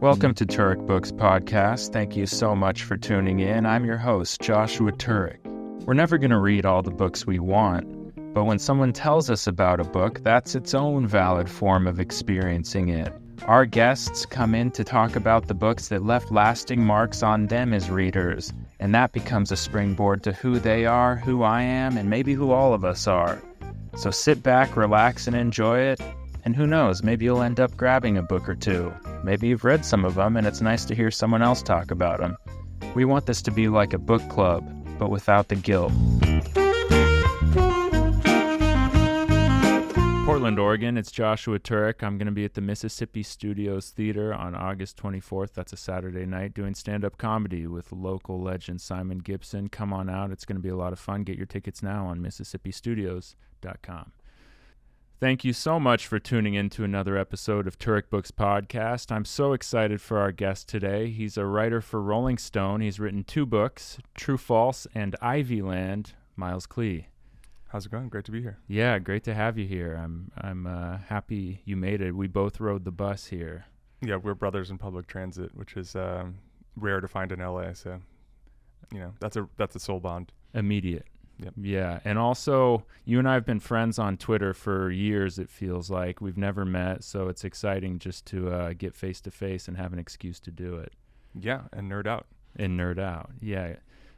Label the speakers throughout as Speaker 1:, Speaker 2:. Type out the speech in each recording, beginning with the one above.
Speaker 1: Welcome to Turek Books Podcast. Thank you so much for tuning in. I'm your host, Joshua Turek. We're never going to read all the books we want, but when someone tells us about a book, that's its own valid form of experiencing it. Our guests come in to talk about the books that left lasting marks on them as readers, and that becomes a springboard to who they are, who I am, and maybe who all of us are. So sit back, relax, and enjoy it. And who knows, maybe you'll end up grabbing a book or two. Maybe you've read some of them, and it's nice to hear someone else talk about them. We want this to be like a book club, but without the guilt. Portland, Oregon, it's Joshua Turek. I'm going to be at the Mississippi Studios Theater on August 24th. That's a Saturday night, doing stand-up comedy with local legend Simon Gibson. Come on out. It's going to be a lot of fun. Get your tickets now on MississippiStudios.com. Thank you so much for tuning in to another episode of Turek Books Podcast. I'm so excited for our guest today. He's a writer for Rolling Stone. He's written 2 books, True False and Ivyland. Miles Klee.
Speaker 2: How's it going? Great to be here.
Speaker 1: Yeah, great to have you here. I'm happy you made it. We both rode the bus here.
Speaker 2: Yeah, we're brothers in public transit, which is rare to find in LA. So, that's a soul bond.
Speaker 1: Immediate.
Speaker 2: Yep.
Speaker 1: Yeah, and also you and I have been friends on Twitter for years, it feels like. We've never met, so it's exciting just to get face-to-face and have an excuse to do it.
Speaker 2: Yeah, and nerd out.
Speaker 1: Yeah.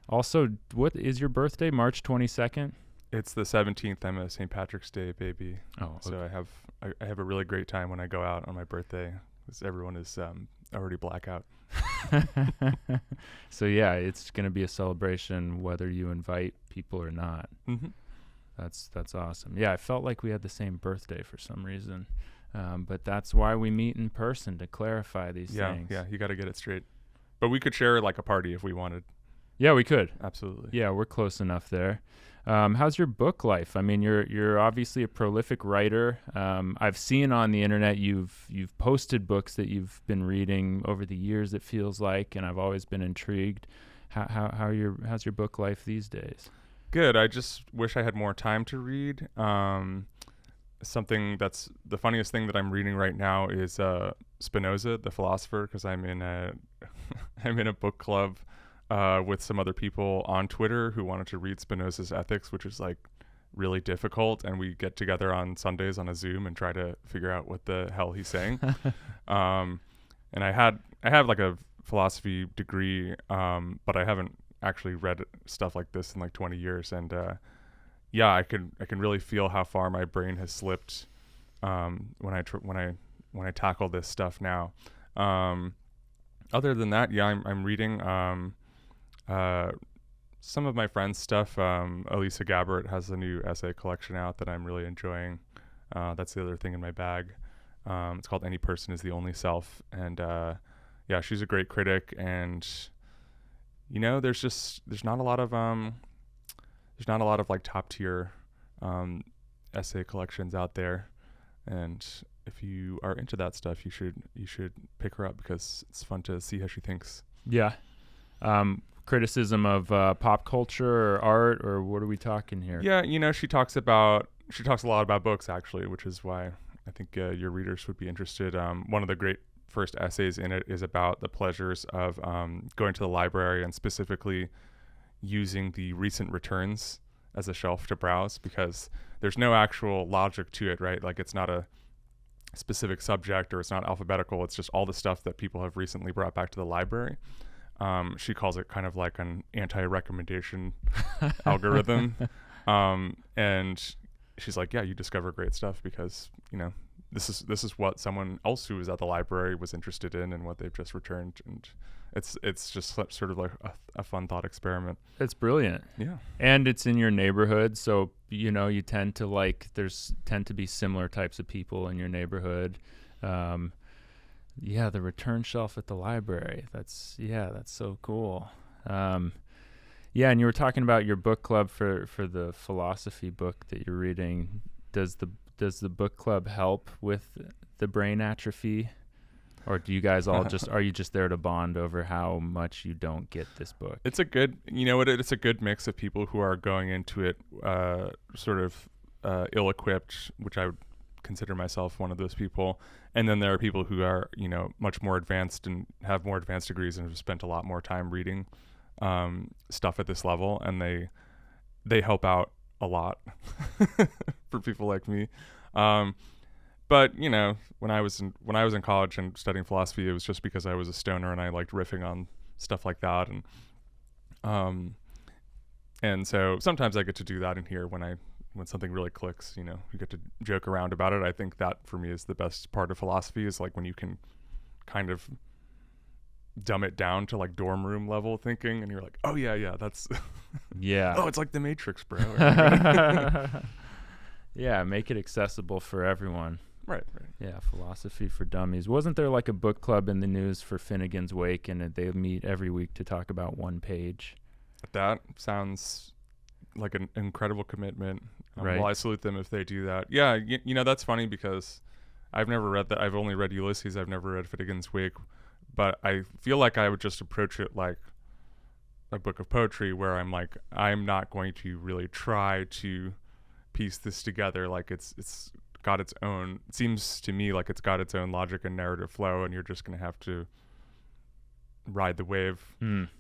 Speaker 1: Also, what is your birthday, March 22nd?
Speaker 2: It's the 17th. I'm a St. Patrick's Day baby.
Speaker 1: Oh, okay.
Speaker 2: So I have a really great time when I go out on my birthday because everyone is already blackout.
Speaker 1: So yeah, it's going to be a celebration whether you invite people or not.
Speaker 2: Mm-hmm.
Speaker 1: That's awesome. Yeah, I felt like we had the same birthday for some reason, but that's why we meet in person, to clarify these things.
Speaker 2: Yeah, you got to get it straight. But we could share like a party if we wanted.
Speaker 1: Yeah, we could.
Speaker 2: Absolutely.
Speaker 1: Yeah, we're close enough there. How's your book life? I mean, you're obviously a prolific writer. I've seen on the internet you've posted books that you've been reading over the years, it feels like, and I've always been intrigued. How's your book life these days?
Speaker 2: Good. I just wish I had more time to read. Something that's the funniest thing that I'm reading right now is Spinoza, the philosopher, because I'm in a book club with some other people on Twitter who wanted to read Spinoza's Ethics, which is like really difficult, and we get together on Sundays on a Zoom and try to figure out what the hell he's saying. And I have like a philosophy degree, but I haven't actually read stuff like this in like 20 years, and I can really feel how far my brain has slipped when I tackle this stuff now. Other than that, I'm reading some of my friends' stuff. Elisa Gabbert has a new essay collection out that I'm really enjoying. That's the other thing in my bag. It's called Any Person is the Only Self. And she's a great critic. And, there's not a lot of like top tier essay collections out there. And if you are into that stuff, you should pick her up because it's fun to see how she thinks.
Speaker 1: Yeah. Criticism of pop culture or art, or what are we talking here?
Speaker 2: Yeah, she talks a lot about books, actually, which is why I think your readers would be interested. One of the great first essays in it is about the pleasures of going to the library and specifically using the recent returns as a shelf to browse, because there's no actual logic to it, right? Like, it's not a specific subject or it's not alphabetical. It's just all the stuff that people have recently brought back to the library. She calls it kind of like an anti-recommendation algorithm. And she's like, yeah, you discover great stuff because, this is what someone else who was at the library was interested in and what they've just returned. And it's just sort of like a fun thought experiment.
Speaker 1: It's brilliant.
Speaker 2: Yeah. And
Speaker 1: it's in your neighborhood. So, you tend to there's tend to be similar types of people in your neighborhood. Yeah, the return shelf at the library. That's so cool. And you were talking about your book club for the philosophy book that you're reading. Does the book club help with the brain atrophy? Or do you guys all are you just there to bond over how much you don't get this book?
Speaker 2: It's a good, it's a good mix of people who are going into it sort of ill-equipped, which I would consider myself one of those people. And then there are people who are, you know, much more advanced and have more advanced degrees and have spent a lot more time reading stuff at this level, and they help out a lot for people like me. But you know, when I was in college and studying philosophy, it was just because I was a stoner and I liked riffing on stuff like that, and so sometimes I get to do that in here when something really clicks. You know, you get to joke around about it. I think that for me is the best part of philosophy, is like when you can kind of dumb it down to like dorm room level thinking, and you're like, oh yeah, that's
Speaker 1: yeah.
Speaker 2: Oh, it's like the Matrix, bro.
Speaker 1: Yeah, make it accessible for everyone.
Speaker 2: Right.
Speaker 1: Yeah, philosophy for dummies. Wasn't there like a book club in the news for Finnegan's Wake, and they meet every week to talk about one page?
Speaker 2: That sounds like an incredible commitment.
Speaker 1: Right.
Speaker 2: Well, I salute them if they do that. Yeah, you know, that's funny because I've never read that. I've only read Ulysses. I've never read Finnegan's Wake. But I feel like I would just approach it like a book of poetry, where I'm like, I'm not going to really try to piece this together. Like it's got its own, it seems to me like it's got its own logic and narrative flow, and you're just going to have to ride the wave.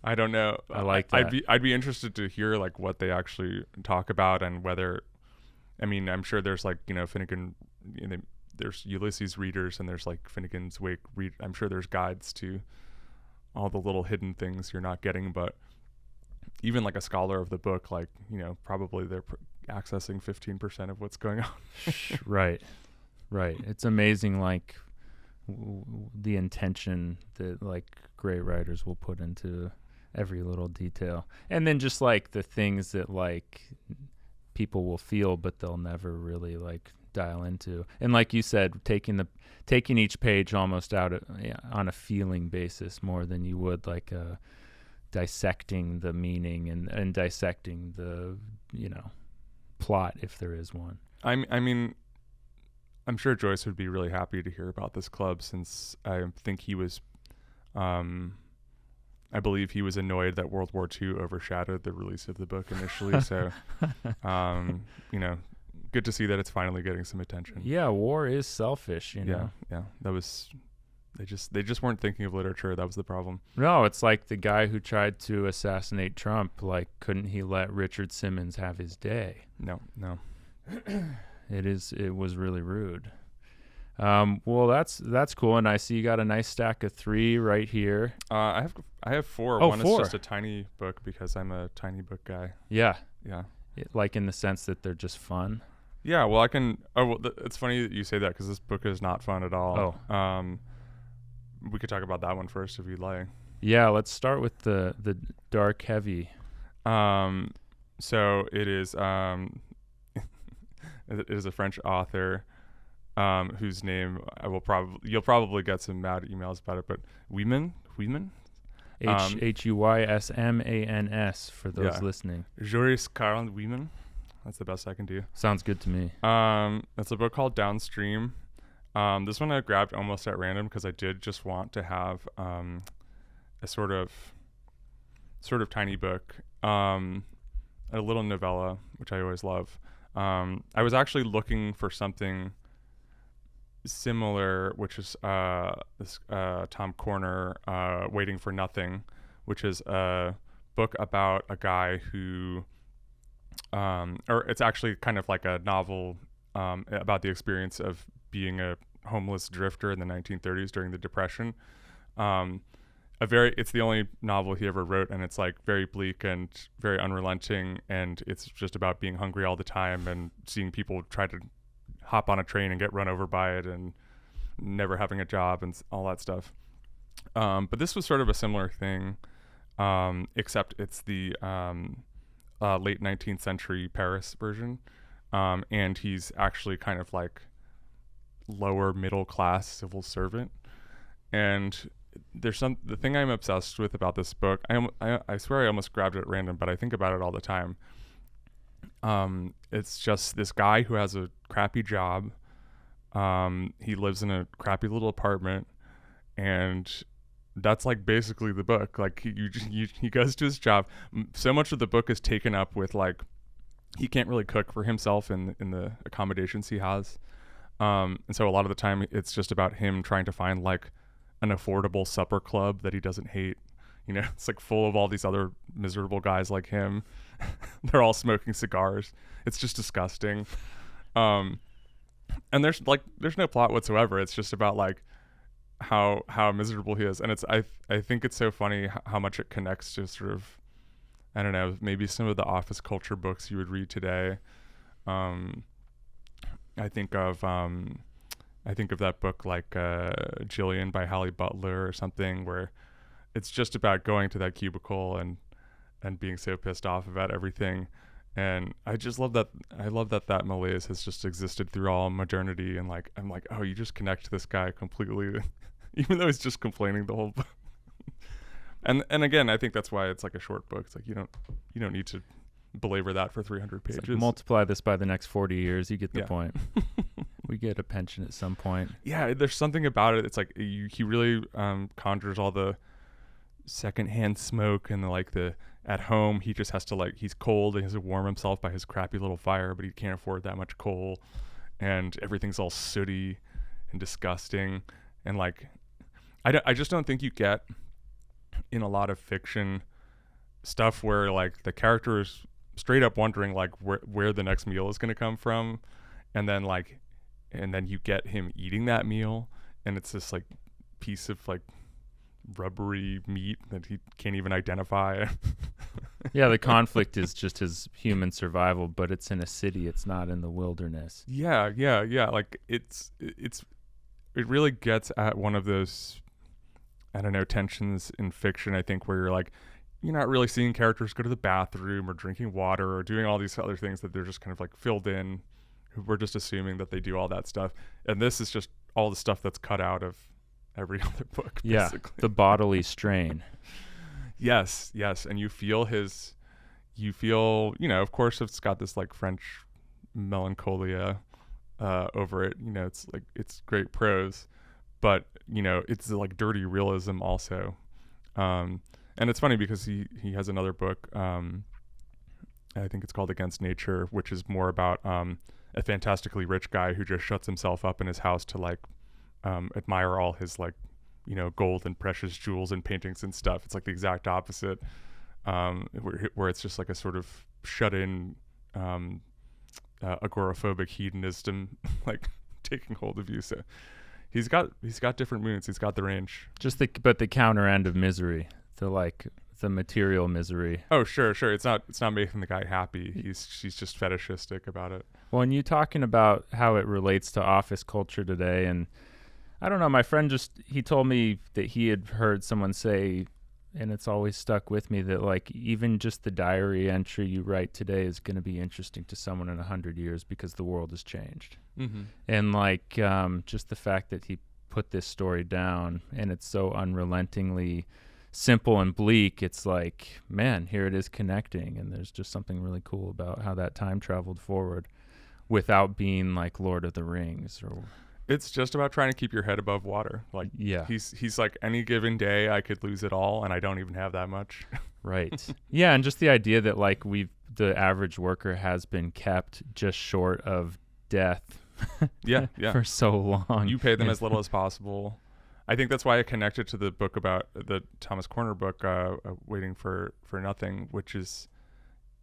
Speaker 2: I don't know.
Speaker 1: I like that.
Speaker 2: I'd be interested to hear like what they actually talk about, and whether, I mean, I'm sure there's like, you know, Finnegan, you know, there's Ulysses readers and there's like Finnegan's Wake I'm sure there's guides to all the little hidden things you're not getting, but even like a scholar of the book, like, you know, probably they're accessing 15% of what's going on.
Speaker 1: Right. It's amazing, like the intention that like great writers will put into every little detail, and then just like the things that like people will feel but they'll never really like dial into. And like you said, taking each page almost out on a feeling basis more than you would like dissecting the meaning and dissecting the, you know, plot, if there is one.
Speaker 2: I mean, I'm sure Joyce would be really happy to hear about this club, since I think he was, I believe he was annoyed that World War II overshadowed the release of the book initially. So, you know, good to see that it's finally getting some attention.
Speaker 1: Yeah, war is selfish, you know.
Speaker 2: Yeah. That was, they just weren't thinking of literature. That was the problem.
Speaker 1: No, it's like the guy who tried to assassinate Trump. Like, couldn't he let Richard Simmons have his day?
Speaker 2: No.
Speaker 1: It was really rude. Well, that's cool, and I see you got a nice stack of 3 right here.
Speaker 2: I have 4.
Speaker 1: Oh,
Speaker 2: One
Speaker 1: 4.
Speaker 2: is just a tiny book because I'm a tiny book guy.
Speaker 1: Yeah.
Speaker 2: Like
Speaker 1: in the sense that they're just fun.
Speaker 2: Yeah. Well, I can. Oh, well, it's funny that you say that, because this book is not fun at all.
Speaker 1: Oh.
Speaker 2: We could talk about that one first if you'd like.
Speaker 1: Yeah. Let's start with the dark heavy.
Speaker 2: So it is. It is a French author, whose name you'll probably get some mad emails about it, but Huysmans?
Speaker 1: Huysmans for those listening.
Speaker 2: Joris-Karl Huysmans. That's the best I can do.
Speaker 1: Sounds good to me.
Speaker 2: It's a book called Downstream. This one I grabbed almost at random because I did just want to have a sort of tiny book, a little novella, which I always love. I was actually looking for something similar, which is this Tom Corner, Waiting for Nothing, which is a book about a guy who, or it's actually kind of like a novel about the experience of being a homeless drifter in the 1930s during the Depression. It's the only novel he ever wrote, and it's like very bleak and very unrelenting, and it's just about being hungry all the time and seeing people try to hop on a train and get run over by it, and never having a job and all that stuff. But this was sort of a similar thing, except it's the late 19th century Paris version, and he's actually kind of like lower middle class civil servant. And the thing I'm obsessed with about this book, I swear I almost grabbed it at random, but I think about it all the time. It's just this guy who has a crappy job. He lives in a crappy little apartment, and that's like basically the book. Like he goes to his job. So much of the book is taken up with like he can't really cook for himself in the accommodations he has. And so a lot of the time it's just about him trying to find like an affordable supper club that he doesn't hate. It's like full of all these other miserable guys like him. They're all smoking cigars. It's just disgusting. And there's no plot whatsoever. It's just about like how miserable he is. And I think it's so funny how much it connects to sort of, I don't know, maybe some of the office culture books you would read today. I think of that book like Jillian by Hallie Butler or something, where it's just about going to that cubicle and being so pissed off about everything. And I just love that. I love that malaise has just existed through all modernity. And like, I'm like, oh, you just connect to this guy completely, even though he's just complaining the whole book. And again, I think that's why it's like a short book. It's like you don't need to belabor that for 300 pages.
Speaker 1: Like multiply this by the next 40 years, you get the point. We get a pension at some point.
Speaker 2: Yeah, there's something about it. It's like he really conjures all the secondhand smoke and the at home he just has to he's cold and he has to warm himself by his crappy little fire, but he can't afford that much coal, and everything's all sooty and disgusting. And like I just don't think you get in a lot of fiction stuff where like the character is straight up wondering like where the next meal is going to come from, and then you get him eating that meal and it's this like piece of like rubbery meat that he can't even identify.
Speaker 1: Yeah, the conflict is just his human survival, but it's in a city, it's not in the wilderness.
Speaker 2: Yeah. Like it really gets at one of those, I don't know, tensions in fiction, I think, where you're not really seeing characters go to the bathroom or drinking water or doing all these other things that they're just kind of like filled in. We're just assuming that they do all that stuff. And this is just all the stuff that's cut out of every other book, basically.
Speaker 1: Yeah, the bodily strain.
Speaker 2: Yes. And you feel, of course it's got this like French melancholia over it. It's great prose, but it's like dirty realism also. And it's funny because he has another book, I think it's called Against Nature, which is more about a fantastically rich guy who just shuts himself up in his house to admire all his gold and precious jewels and paintings and stuff. It's like the exact opposite, where it's just like a sort of shut-in agoraphobic hedonism like taking hold of you. So he's got different moods. He's got the range.
Speaker 1: But the counter end of misery, the material misery.
Speaker 2: Oh, sure. It's not making the guy happy. She's just fetishistic about it.
Speaker 1: Well, and you talking about how it relates to office culture today, and I don't know, my friend he told me that he had heard someone say, and it's always stuck with me, that like even just the diary entry you write today is going to be interesting to someone in 100 years because the world has changed. Mm-hmm. And just the fact that he put this story down and it's so unrelentingly simple and bleak, it's like, man, here it is connecting, and there's just something really cool about how that time traveled forward without being like Lord of the Rings. Or
Speaker 2: it's just about trying to keep your head above water. Like, yeah, he's like, any given day I could lose it all and I don't even have that much.
Speaker 1: Right. Yeah, and just the idea that like the average worker has been kept just short of death
Speaker 2: yeah
Speaker 1: for so long.
Speaker 2: You pay them as little as possible. I think that's why I connected to the book about the Thomas Corner book, Waiting for Nothing, which is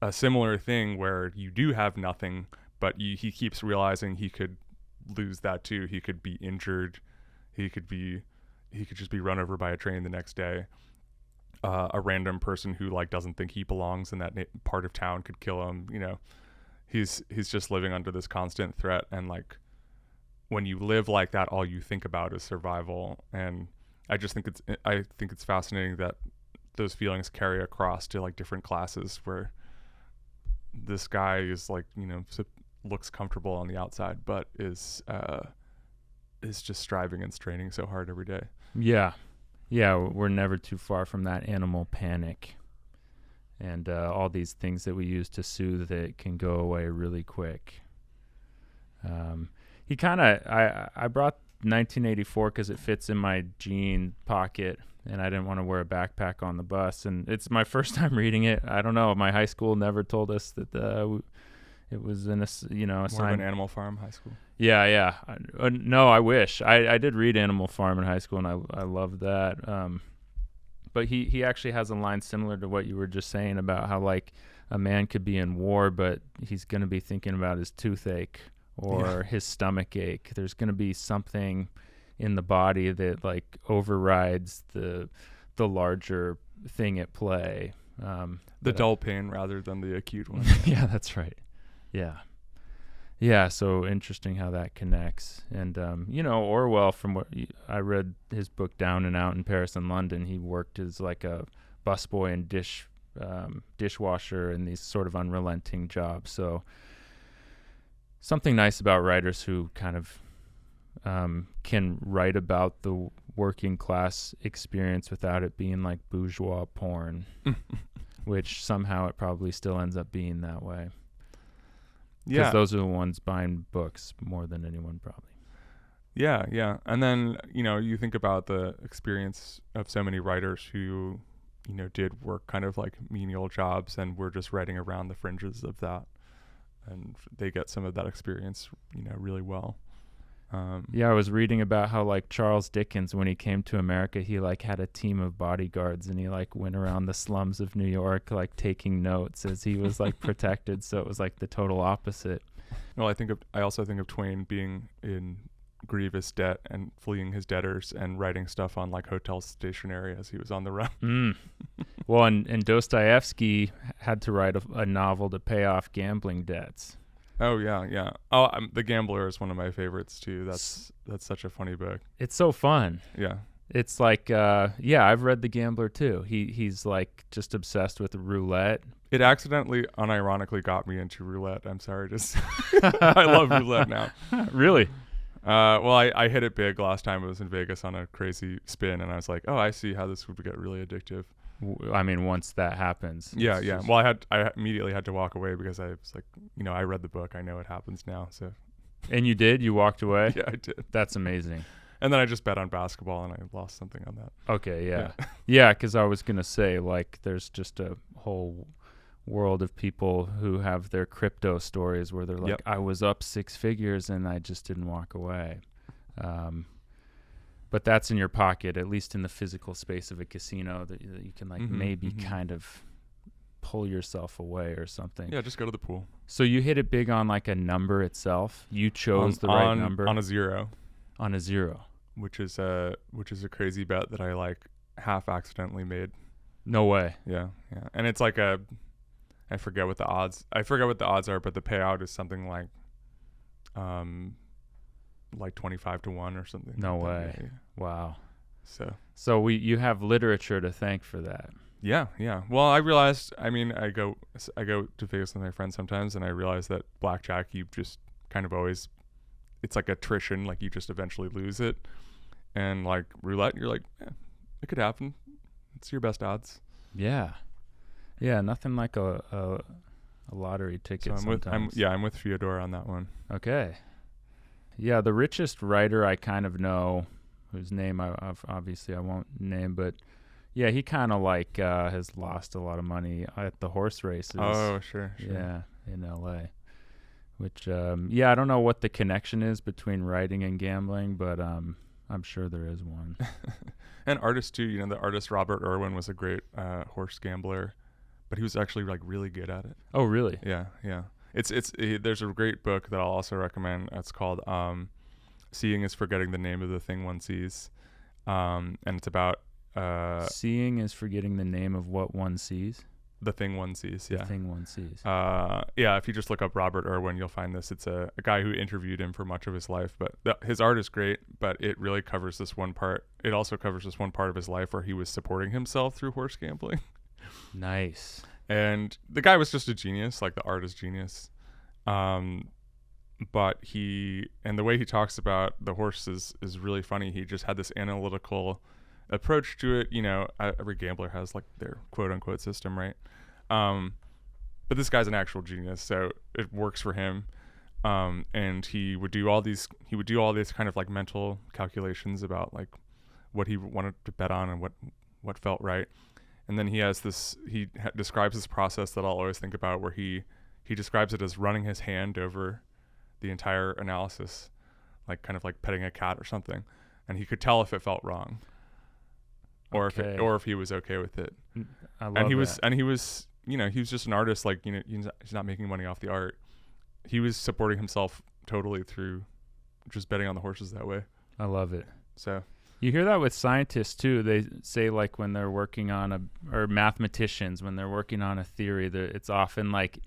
Speaker 2: a similar thing where you do have nothing, but he keeps realizing he could lose that too. He could be injured. He could just be run over by a train the next day. A random person who like doesn't think he belongs in that part of town could kill him. He's just living under this constant threat, and like, when you live like that, all you think about is survival. And I just think it's fascinating that those feelings carry across to like different classes, where this guy is like, looks comfortable on the outside, but is just striving and straining so hard every day.
Speaker 1: Yeah. We're never too far from that animal panic, and all these things that we use to soothe it can go away really quick. I brought 1984 because it fits in my jean pocket, and I didn't want to wear a backpack on the bus. And it's my first time reading it. I don't know. My high school never told us that It was in a
Speaker 2: More of an Animal Farm high school.
Speaker 1: Yeah. No, I wish. I did read Animal Farm in high school, and I loved that. But he actually has a line similar to what you were just saying about how like a man could be in war, but he's going to be thinking about his toothache or his stomach ache. There's going to be something in the body that like overrides the larger thing at play.
Speaker 2: The dull pain rather than the acute one.
Speaker 1: Yeah, that's right. Yeah, so interesting how that connects. And, Orwell, from what I read his book Down and Out in Paris and London, he worked as like a busboy and dishwasher in these sort of unrelenting jobs. So something nice about writers who kind of can write about the working class experience without it being like bourgeois porn, which somehow it probably still ends up being that way. Because those are the ones buying books more than anyone probably.
Speaker 2: Yeah. And then, you think about the experience of so many writers who, did work kind of like menial jobs and were just writing around the fringes of that. And they get some of that experience, really well.
Speaker 1: I was reading about how like Charles Dickens, when he came to America, he like had a team of bodyguards and he like went around the slums of New York like taking notes as he was like protected. So it was like the total opposite.
Speaker 2: Well, I also think of Twain being in grievous debt and fleeing his debtors and writing stuff on like hotel stationery as he was on the run.
Speaker 1: Well, and Dostoevsky had to write a novel to pay off gambling debts.
Speaker 2: Oh yeah. Oh, The Gambler is one of my favorites too. That's such a funny book.
Speaker 1: It's so fun.
Speaker 2: Yeah.
Speaker 1: It's like I've read The Gambler too. He's like just obsessed with roulette.
Speaker 2: It accidentally, unironically got me into roulette. I'm sorry, just I love roulette now.
Speaker 1: Really?
Speaker 2: Well, I hit it big last time I was in Vegas on a crazy spin, and I was like, oh, I see how this would get really addictive.
Speaker 1: I mean, once that happens.
Speaker 2: Yeah. Well, I immediately had to walk away because I was like, I read the book. I know it happens now. So.
Speaker 1: And you did? You walked away?
Speaker 2: Yeah, I did.
Speaker 1: That's amazing.
Speaker 2: And then I just bet on basketball and I lost something on that.
Speaker 1: Okay, yeah. Yeah, because I was going to say, like, there's just a whole world of people who have their crypto stories where they're like, I was up 6 figures and I just didn't walk away. But that's in your pocket, at least in the physical space of a casino, that you can like maybe kind of pull yourself away or something.
Speaker 2: Yeah, just go to the pool.
Speaker 1: So you hit it big on like a number itself. You chose the right number
Speaker 2: on a zero.
Speaker 1: On a zero,
Speaker 2: which is a crazy bet that I like half accidentally made.
Speaker 1: No way.
Speaker 2: Yeah. And it's like I forget what the odds are, but the payout is something like 25 to 1 or something.
Speaker 1: No
Speaker 2: like
Speaker 1: way.
Speaker 2: Yeah.
Speaker 1: Wow.
Speaker 2: So
Speaker 1: you have literature to thank for that.
Speaker 2: Yeah. Well, I realized, I go to Vegas with my friends sometimes, and I realized that blackjack, you just kind of always, it's like attrition, like you just eventually lose it. And like roulette, you're like, it could happen. It's your best odds.
Speaker 1: Yeah. Yeah, nothing like a lottery ticket sometimes.
Speaker 2: I'm with Fyodor on that one.
Speaker 1: Okay. Yeah, the richest writer I kind of know, whose name I won't name, but yeah, he kind of like has lost a lot of money at the horse races.
Speaker 2: Oh, sure.
Speaker 1: Yeah, in LA. Which, I don't know what the connection is between writing and gambling, but I'm sure there is one.
Speaker 2: And artists too. The artist Robert Irwin was a great horse gambler, but he was actually like really good at it.
Speaker 1: Oh, really?
Speaker 2: Yeah. There's a great book that I'll also recommend. It's called Seeing is Forgetting the Name of the Thing One Sees. And it's about
Speaker 1: seeing is forgetting the name of what one sees.
Speaker 2: The thing one sees. Yeah.
Speaker 1: The thing one sees.
Speaker 2: If you just look up Robert Irwin, you'll find this. It's a guy who interviewed him for much of his life, but his art is great, but it really covers this one part. It also covers this one part of his life where he was supporting himself through horse gambling.
Speaker 1: Nice.
Speaker 2: And the guy was just a genius, like the artist genius. But the way he talks about the horses is really funny. He just had this analytical approach to it. Every gambler has like their quote unquote system, right? But this guy's an actual genius, so it works for him. And he would do all these kind of like mental calculations about like what he wanted to bet on and what felt right. And then he has describes this process that I'll always think about, where he he describes it as running his hand over the entire analysis, like kind of like petting a cat or something, and he could tell if it felt wrong, or if he was okay with it.
Speaker 3: I love
Speaker 2: and he
Speaker 3: that.
Speaker 2: was you know, he was just an artist, like, you know, he's not making money off the art. He was supporting himself totally through just betting on the horses that way.
Speaker 3: I love it.
Speaker 2: So
Speaker 3: you hear that with scientists too. They say, like, when they're working on or mathematicians, when they're working on a theory, it's often like,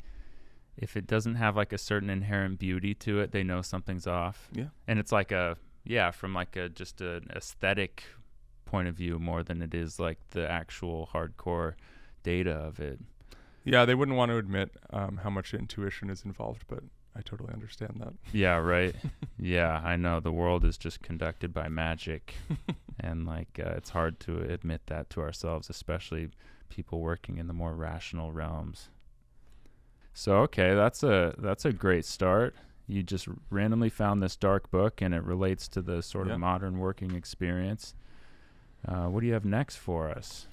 Speaker 3: if it doesn't have like a certain inherent beauty to it, they know something's off.
Speaker 2: Yeah.
Speaker 3: And it's like from like just an aesthetic point of view more than it is like the actual hardcore data of it.
Speaker 2: Yeah, they wouldn't want to admit how much intuition is involved, but I totally understand that.
Speaker 3: Yeah, right. Yeah, I know. The world is just conducted by magic. And like it's hard to admit that to ourselves, especially people working in the more rational realms. So, okay, that's a great start. You just randomly found this dark book, and it relates to the sort of modern working experience. What do you have next for us?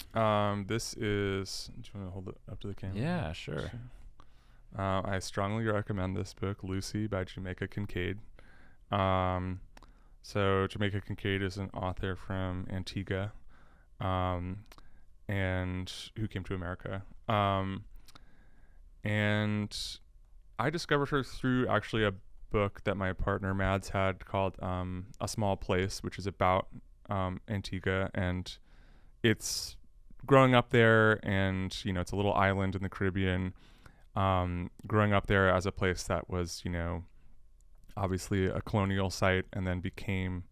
Speaker 2: This is... Do you want to hold it up to the camera?
Speaker 3: Yeah, sure.
Speaker 2: I strongly recommend this book, Lucy, by Jamaica Kincaid. So Jamaica Kincaid is an author from Antigua, and who came to America. And I discovered her through actually a book that my partner Mads had called A Small Place, which is about Antigua, and it's growing up there, and, you know, it's a little island in the Caribbean, growing up there as a place that was, you know, obviously a colonial site and then became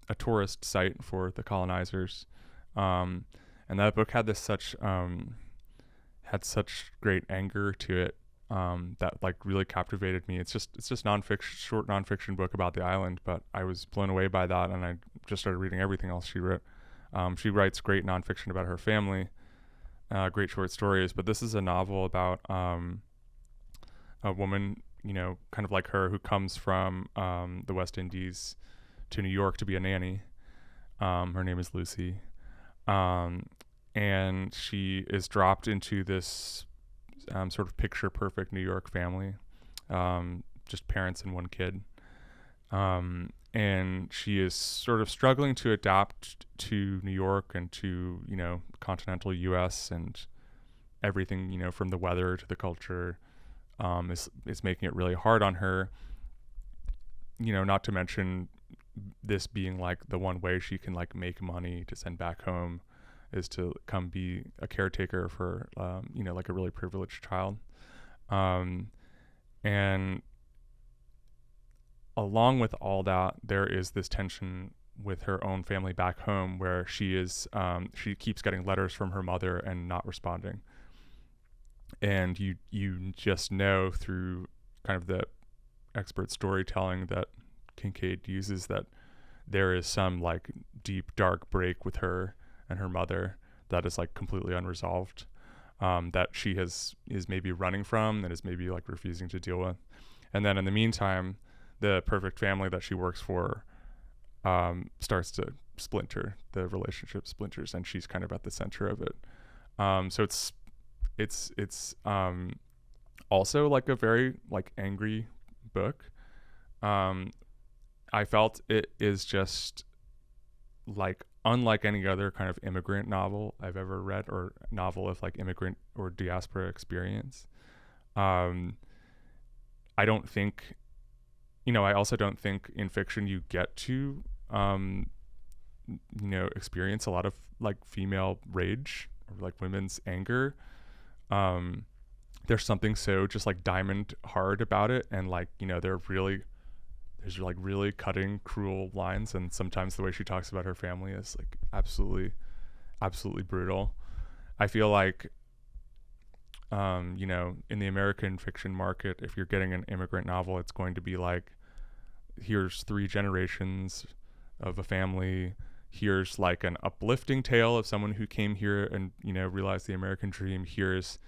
Speaker 2: a tourist site for the colonizers. And that book had such great anger to it, that like really captivated me. It's just short nonfiction book about the island, but I was blown away by that, and I just started reading everything else she wrote. She writes great nonfiction about her family, great short stories, but this is a novel about a woman, you know, kind of like her, who comes from the West Indies to New York to be a nanny. Her name is Lucy. And she is dropped into this sort of picture-perfect New York family, just parents and one kid. And she is sort of struggling to adapt to New York and to, you know, continental U.S. and everything, you know, from the weather to the culture, is making it really hard on her. You know, not to mention this being like the one way she can like make money to send back home is to come be a caretaker for, you know, like a really privileged child. And along with all that, there is this tension with her own family back home, where she keeps getting letters from her mother and not responding. And you just know through kind of the expert storytelling that Kincaid uses that there is some like deep dark break with her and her mother that is like completely unresolved, that she is maybe running from, that is maybe like refusing to deal with. And then in the meantime, the perfect family that she works for starts to splinter. The relationship splinters, and she's kind of at the center of it. So it's also like a very like angry book. I felt it is just like unlike any other kind of immigrant novel I've ever read, or novel of like immigrant or diaspora experience. I don't think, you know, I also don't think in fiction you get to, you know, experience a lot of like female rage or like women's anger. There's something so just like diamond hard about it, and like, you know, there's like really cutting, cruel lines, and sometimes the way she talks about her family is like absolutely brutal. I feel like, you know, in the American fiction market, if you're getting an immigrant novel, it's going to be like, here's 3 generations of a family. Here's like an uplifting tale of someone who came here and, you know, realized the American dream. Here's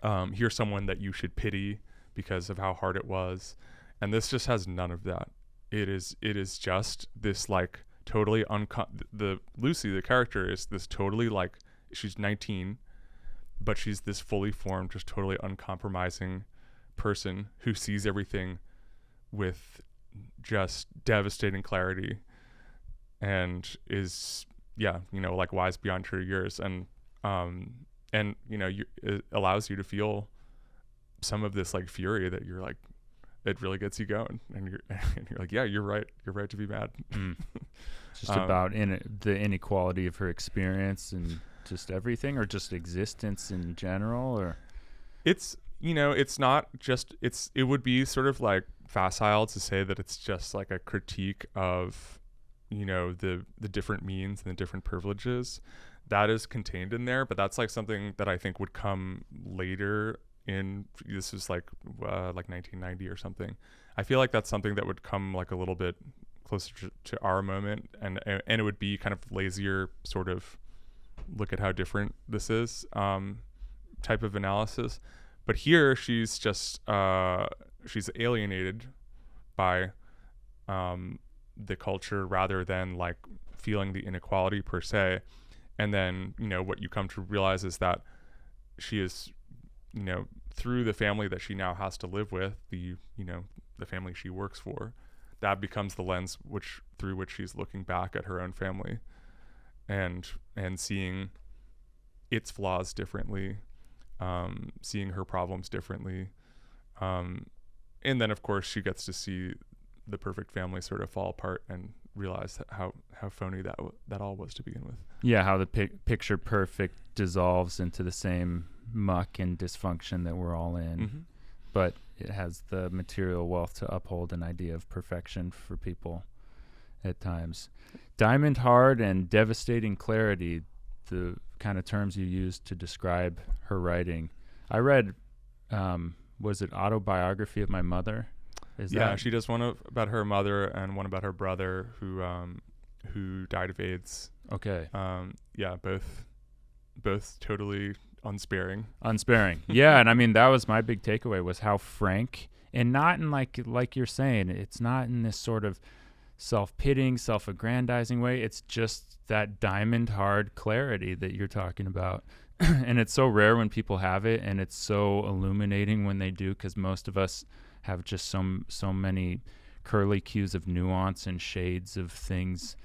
Speaker 2: someone that you should pity because of how hard it was. And this just has none of that. It is just this like totally the Lucy, the character, is this totally like, she's 19 but she's this fully formed, just totally uncompromising person who sees everything with just devastating clarity and is, like wise beyond her years. And it allows you to feel some of this like fury that you're like, it really gets you going, and you're like, yeah, you're right to be mad.
Speaker 3: It's just about the inequality of her experience and just everything, or just existence in general, or
Speaker 2: it's not just, it would be sort of like facile to say that it's just like a critique of the different means and the different privileges that is contained in there, but that's like something that I think would come later. This is like 1990 or something. I feel like that's something that would come like a little bit closer to our moment, and it would be kind of lazier, sort of look at how different this is type of analysis. But here she's just she's alienated by the culture rather than like feeling the inequality per se. And then what you come to realize is that she is through the family that she now has to live with, the family she works for, that becomes the lens through which she's looking back at her own family and seeing its flaws differently, seeing her problems differently. And then of course she gets to see the perfect family sort of fall apart and realize how phony that all was to begin with.
Speaker 3: Yeah, how the picture perfect dissolves into the same muck and dysfunction that we're all in.
Speaker 2: Mm-hmm.
Speaker 3: But it has the material wealth to uphold an idea of perfection for people at times. Diamond hard and devastating clarity, the kind of terms you used to describe her writing. I read, was it Autobiography of My Mother?
Speaker 2: She does one about her mother and one about her brother who died of AIDS.
Speaker 3: Okay.
Speaker 2: Both totally unsparing.
Speaker 3: Yeah, and I mean that was my big takeaway, was how frank, and not in like you're saying, it's not in this sort of self-pitying, self-aggrandizing way. It's just that diamond hard clarity that you're talking about. And it's so rare when people have it, and it's so illuminating when they do, because most of us have just so many curly cues of nuance and shades of things,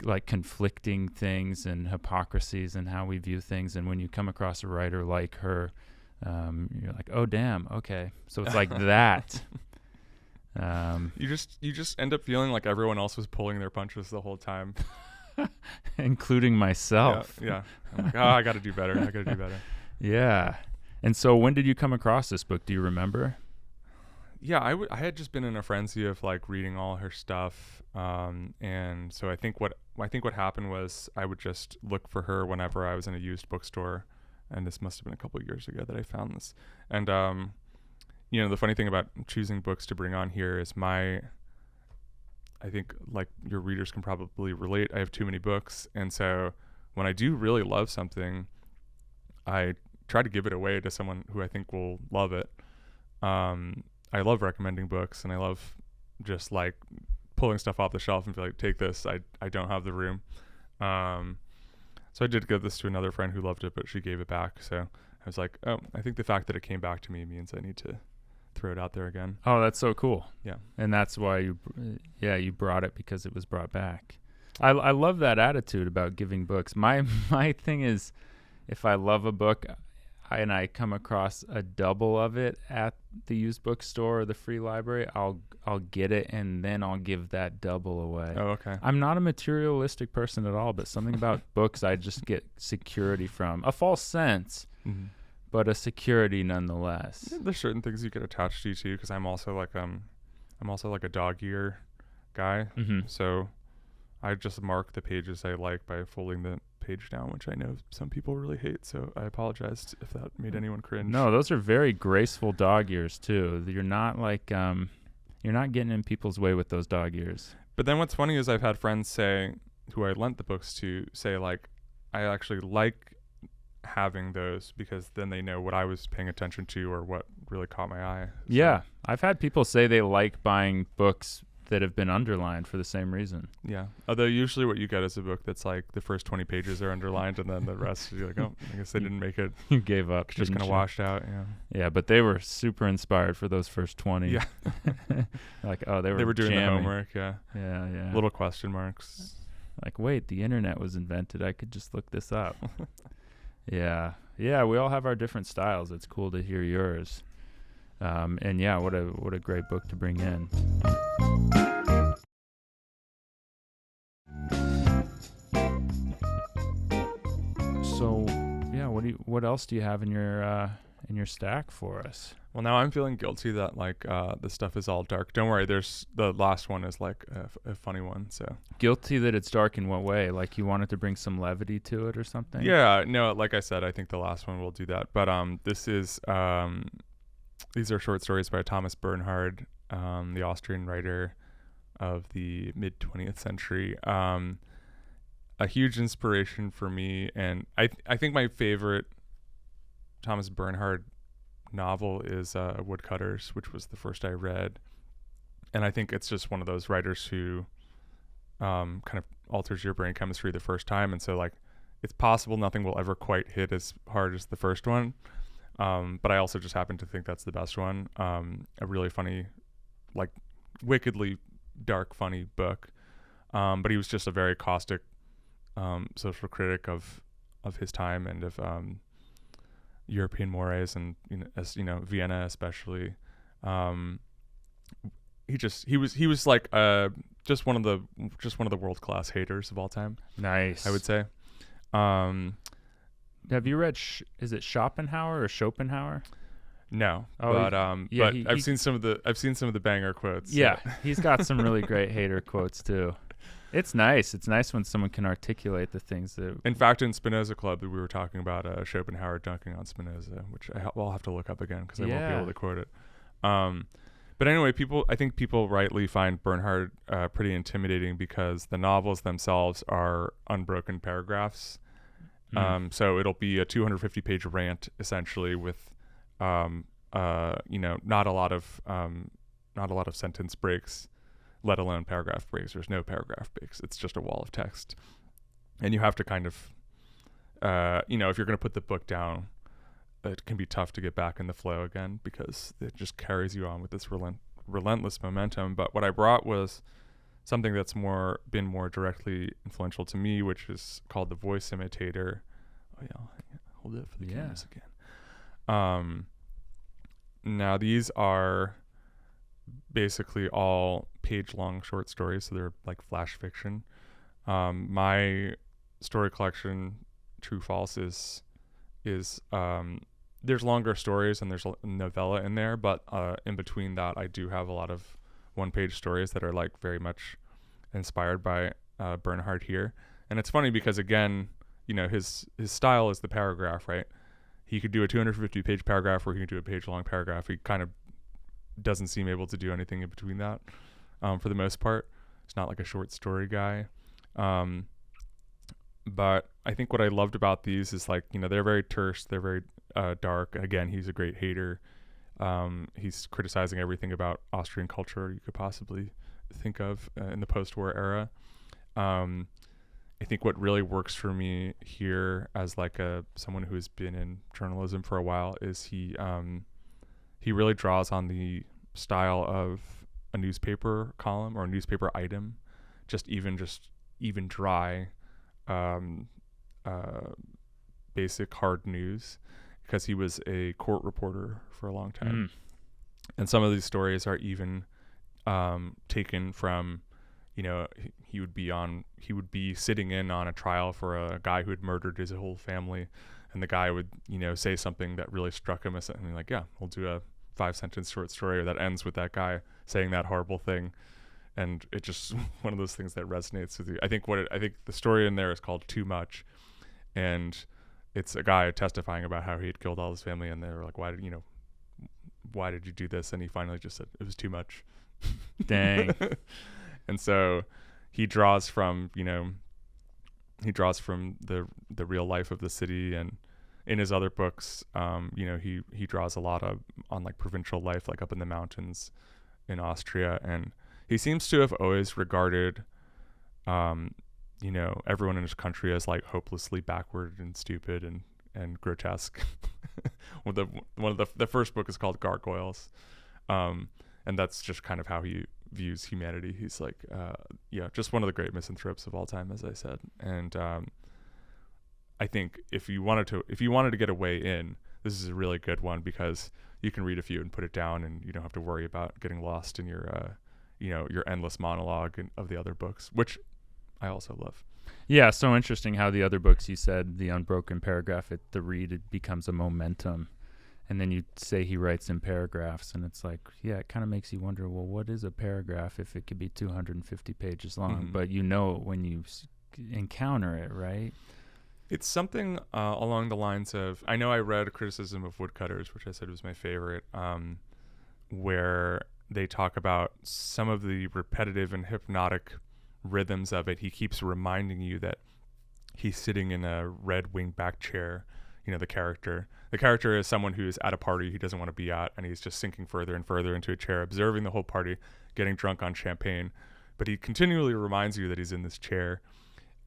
Speaker 3: like conflicting things and hypocrisies and how we view things. And when you come across a writer like her, you're like, oh damn, okay, so it's like that.
Speaker 2: You just end up feeling like everyone else was pulling their punches the whole time,
Speaker 3: including myself.
Speaker 2: Yeah. I'm like, I gotta do better.
Speaker 3: Yeah. And so when did you come across this book? Do you remember?
Speaker 2: Yeah, I had just been in a frenzy of like reading all her stuff, and so I think what happened was I would just look for her whenever I was in a used bookstore, and this must have been a couple of years ago that I found this. And the funny thing about choosing books to bring on here is I think like your readers can probably relate. I have too many books, and so when I do really love something, I try to give it away to someone who I think will love it. I love recommending books, and I love just like pulling stuff off the shelf and be like, take this. I don't have the room. So I did give this to another friend who loved it, but she gave it back. So I was like, oh, I think the fact that it came back to me means I need to throw it out there again.
Speaker 3: Oh, that's so cool.
Speaker 2: Yeah.
Speaker 3: And that's why you brought it, because it was brought back. I love that attitude about giving books. My thing is, if I love a book, and I come across a double of it at the used bookstore or the free library, I'll get it, and then I'll give that double away.
Speaker 2: Oh, okay.
Speaker 3: I'm not a materialistic person at all, but something about books I just get security from. A false sense, but a security nonetheless.
Speaker 2: Yeah, there's certain things you get attached to too, because I'm also like a dog ear guy.
Speaker 3: Mm-hmm.
Speaker 2: So I just mark the pages I like by folding the page down, which I know some people really hate, so I apologize if that made anyone cringe.
Speaker 3: No, those are very graceful dog ears too. You're not like you're not getting in people's way with those dog ears.
Speaker 2: But then what's funny is I've had friends say, who I lent the books to, say like, I actually like having those because then they know what I was paying attention to or what really caught my eye. So.
Speaker 3: Yeah, I've had people say they like buying books that have been underlined for the same reason.
Speaker 2: Yeah. Although usually what you get is a book that's like the first 20 pages are underlined and then the rest you're like, oh, I guess they didn't make it.
Speaker 3: You gave up.
Speaker 2: Just kind of washed out. Yeah.
Speaker 3: Yeah, but they were super inspired for those first 20.
Speaker 2: Yeah.
Speaker 3: Like, oh, they
Speaker 2: were doing
Speaker 3: jamming.
Speaker 2: the homework. Yeah.
Speaker 3: Yeah.
Speaker 2: Little question marks.
Speaker 3: Like, wait, the internet was invented. I could just look this up. Yeah. Yeah, we all have our different styles. It's cool to hear yours. And yeah, what a great book to bring in. So, yeah, what else do you have in your stack for us?
Speaker 2: Well, now I'm feeling guilty that like the stuff is all dark. Don't worry, there's the last one is like a funny one. So
Speaker 3: guilty that it's dark in what way? Like you wanted to bring some levity to it or something?
Speaker 2: Yeah, no, like I said, I think the last one will do that. But this is these are short stories by Thomas Bernhard, the Austrian writer of the mid 20th century. A huge inspiration for me, and I think my favorite Thomas Bernhard novel is Woodcutters, which was the first I read, and I think it's just one of those writers who kind of alters your brain chemistry the first time, and so like it's possible nothing will ever quite hit as hard as the first one, but I also just happen to think that's the best one. A really funny, like wickedly dark funny book, but he was just a very caustic social critic of his time and of European mores, and Vienna especially. He was like just one of the world class haters of all time.
Speaker 3: Nice,
Speaker 2: I would say.
Speaker 3: Have you read is it Schopenhauer or Schopenhauer?
Speaker 2: No,
Speaker 3: but
Speaker 2: I've seen some of the banger quotes.
Speaker 3: Yeah, he's got some really great hater quotes too. It's nice. It's nice when someone can articulate the things that...
Speaker 2: In fact, in Spinoza Club, we were talking about Schopenhauer dunking on Spinoza, which I'll have to look up again because I won't be able to quote it. But anyway, I think people rightly find Bernhard pretty intimidating because the novels themselves are unbroken paragraphs. So it'll be a 250-page rant essentially with, not a lot of sentence breaks, let alone paragraph breaks. There's no paragraph breaks. It's just a wall of text. And you have to kind of, if you're going to put the book down, it can be tough to get back in the flow again because it just carries you on with this relentless momentum. But what I brought was something that's been more directly influential to me, which is called The Voice Imitator. Oh yeah, I'll hold it for the cameras again. Now these are basically all page-long short stories, so they're like flash fiction. My story collection, True False, is there's longer stories and there's a novella in there, but in between that, I do have a lot of one-page stories that are like very much inspired by Bernhard here. And it's funny because again, his style is the paragraph, right? He could do a 250-page paragraph, or he could do a page-long paragraph. He kind of doesn't seem able to do anything in between that, for the most part. He's not like a short story guy. But I think what I loved about these is like, they're very terse, they're very dark. Again, he's a great hater. He's criticizing everything about Austrian culture you could possibly think of in the post-war era. I think what really works for me here as like someone who has been in journalism for a while is he really draws on the style of a newspaper column or a newspaper item, just even dry, basic hard news, because he was a court reporter for a long time. And some of these stories are even taken from, he would be sitting in on a trial for a guy who had murdered his whole family, and the guy would, say something that really struck him as something like, yeah, we'll do a 5-sentence short story that ends with that guy saying that horrible thing. And it just one of those things that resonates with you. I think the story in there is called Too Much, and it's a guy testifying about how he had killed all his family, and they were like, why did you do this? And he finally just said it was too much.
Speaker 3: Dang.
Speaker 2: And so he draws from the real life of the city, and in his other books, he draws a lot on like provincial life, like up in the mountains in Austria, and he seems to have always regarded, everyone in his country as like hopelessly backward and stupid and grotesque. The first book is called Gargoyles, and that's just kind of how he views humanity. He's like, just one of the great misanthropes of all time, as I said. And I think if you wanted to get a way in, this is a really good one, because you can read a few and put it down, and you don't have to worry about getting lost in your endless monologue of the other books, which I also love.
Speaker 3: Yeah, so interesting how the other books, you said the unbroken paragraph at the read, it becomes a momentum. And then you say he writes in paragraphs, and it's like, yeah, it kind of makes you wonder, well, what is a paragraph if it could be 250 pages long?
Speaker 2: Mm-hmm.
Speaker 3: But you know it when you encounter it, right?
Speaker 2: It's something along the lines of, I know I read a criticism of Woodcutters, which I said was my favorite, where they talk about some of the repetitive and hypnotic rhythms of it. He keeps reminding you that he's sitting in a red wingback chair. The character is someone who is at a party he doesn't want to be at, and he's just sinking further and further into a chair, observing the whole party, getting drunk on champagne. But he continually reminds you that he's in this chair,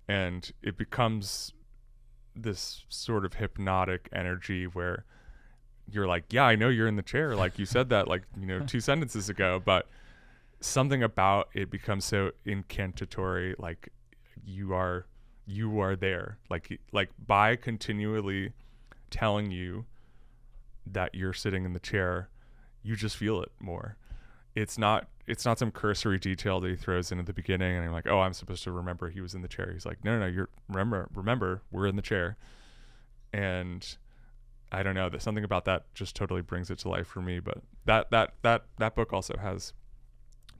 Speaker 2: and it becomes this sort of hypnotic energy where you're like, yeah, I know you're in the chair, like you said that 2 sentences ago, but something about it becomes so incantatory, like you are there, like by continually telling you that you're sitting in the chair, you just feel it more. It's not some cursory detail that he throws in at the beginning and you're like, oh, I'm supposed to remember he was in the chair. He's like, no, you're remember we're in the chair. And I don't know, there's something about that just totally brings it to life for me. But that book also has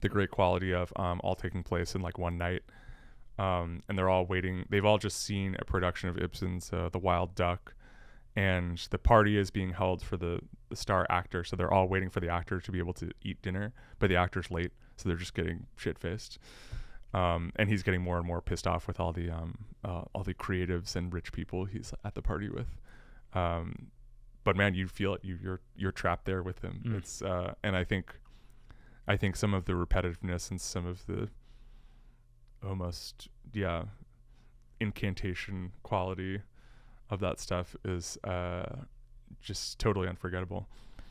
Speaker 2: the great quality of all taking place in like one night. And they're all waiting. They've all just seen a production of Ibsen's The Wild Duck, and the party is being held for the star actor. So they're all waiting for the actor to be able to eat dinner, but the actor's late. So they're just getting shit-faced. And he's getting more and more pissed off with all the creatives and rich people he's at the party with. But man, you feel it. You're trapped there with him. It's and I think some of the repetitiveness and some of the almost incantation quality of that stuff is just totally unforgettable.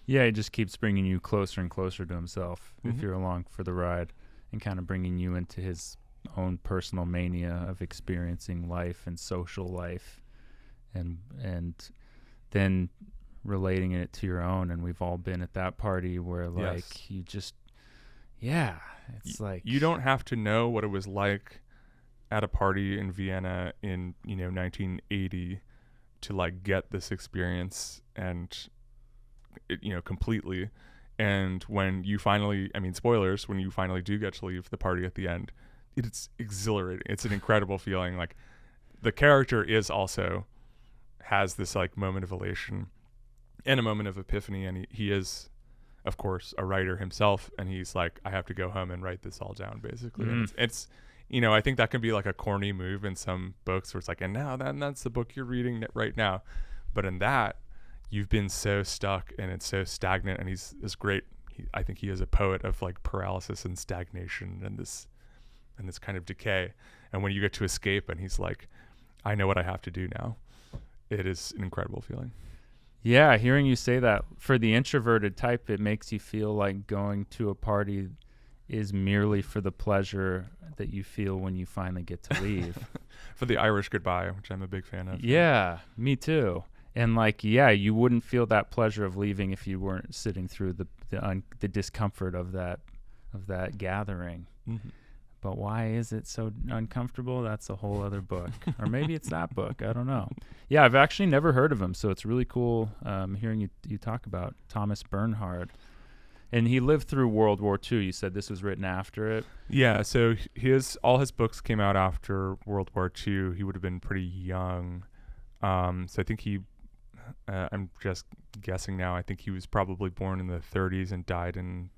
Speaker 3: Yeah, he just keeps bringing you closer and closer to himself if you're along for the ride, and kind of bringing you into his own personal mania of experiencing life and social life, and then relating it to your own. And we've all been at that party where you just it's like
Speaker 2: you don't have to know what it was like at a party in Vienna in 1980 to like get this experience and it, completely. And when you finally, spoilers, when you finally do get to leave the party at the end, it's exhilarating. It's an incredible feeling. Like the character has this like moment of elation and a moment of epiphany, and he is, of course, a writer himself, and he's like, I have to go home and write this all down, basically. And it's I think that can be like a corny move in some books where it's like, and now that's the book you're reading right now. But in that, you've been so stuck and it's so stagnant, and he's this great, I think he is a poet of like paralysis and stagnation and this kind of decay. And when you get to escape and he's like, I know what I have to do now, it is an incredible feeling.
Speaker 3: Yeah, hearing you say that, for the introverted type, it makes you feel like going to a party is merely for the pleasure that you feel when you finally get to leave.
Speaker 2: For the Irish goodbye, which I'm a big fan of.
Speaker 3: Yeah, me too. And like, you wouldn't feel that pleasure of leaving if you weren't sitting through the discomfort of that gathering. Mm-hmm. But why is it so uncomfortable? That's a whole other book. Or maybe it's that book. I don't know. Yeah, I've actually never heard of him, so it's really cool hearing you talk about Thomas Bernhard. And he lived through World War II. You said this was written after it?
Speaker 2: Yeah, so all his books came out after World War II. He would have been pretty young. So I think I'm just guessing now, I think he was probably born in the 30s and died in,